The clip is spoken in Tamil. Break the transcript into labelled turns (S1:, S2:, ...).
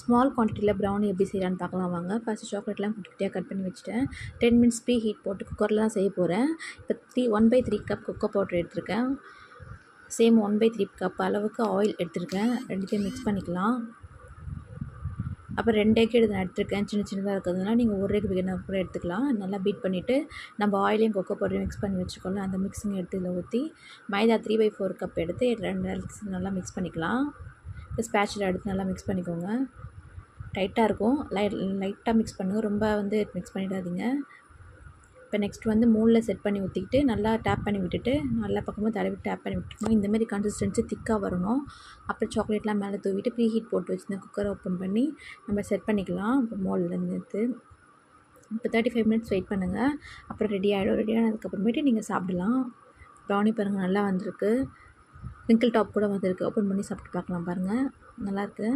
S1: ஸ்மால் குவான்டிட்டியில் ப்ரௌனி எப்படி செய்யலான்னு பார்க்கலாம் வாங்க. ஃபஸ்ட்டு சாக்லேட்லாம் குட்டி குட்டியாக கட் பண்ணி வச்சுட்டேன். 10 மினிட்ஸ் ப்ரீ ஹீட் போட்டு குக்கரில் தான் செய்ய போகிறேன். இப்போ 1/3 கப் கொக்கோ பவுடர் எடுத்திருக்கேன். சேம் 1/3 கப் அளவுக்கு ஆயில் எடுத்திருக்கேன். ரெண்டுத்தையும் மிக்ஸ் பண்ணிக்கலாம். அப்புறம் 2 எக் நான் எடுத்துருக்கேன். சின்ன சின்னதாக இருக்கிறதுனால நீங்கள் ஒரு எக் வேணா கூட எடுத்துக்கலாம். நல்லா பீட் பண்ணிவிட்டு நம்ம ஆயிலையும் கொக்கோ பவுடரையும் மிக்ஸ் பண்ணி வச்சுக்கோங்க. அந்த மிக்ஸிங் எடுத்து இதில் ஊற்றி மைதா 3/4 கப் எடுத்து 2 நல்லா மிக்ஸ் பண்ணிக்கலாம். ஸ்பேச்சுலா எடுத்து நல்லா மிக்ஸ் பண்ணிக்கோங்க. டைட்டாக இருக்கும். லைட்டாக மிக்ஸ் பண்ணுங்கள், ரொம்ப மிக்ஸ் பண்ணிடாதீங்க. இப்போ நெக்ஸ்ட் மூடில் செட் பண்ணி ஊற்றிக்கிட்டு நல்லா டேப் பண்ணி விட்டுட்டு நல்லா பக்கமாக தடவி டேப் பண்ணி விட்டுருக்கோம். இந்தமாரி கன்சிஸ்டன்சி திக்காக வரணும். அப்புறம் சாக்லேட்லாம் மேலே தூவிட்டு ப்ரீ ஹீட் போட்டு வச்சுருந்தேன். குக்கரை ஓப்பன் பண்ணி நம்ம செட் பண்ணிக்கலாம். இப்போ மோல்ட்லேருந்து எடுத்து இப்போ 35 மினிட்ஸ் வெயிட் பண்ணுங்கள். அப்புறம் ரெடி ஆகிடும். ரெடி ஆனதுக்கப்புறமேட்டு நீங்கள் சாப்பிடலாம். ப்ரௌனி பாருங்கள் நல்லா வந்திருக்கு. ரிங்கிள் டாப் கூட வந்திருக்கு. ஓப்பன் பண்ணி சாப்பிட்டு பார்க்கலாம் பாருங்கள், நல்லாயிருக்கு.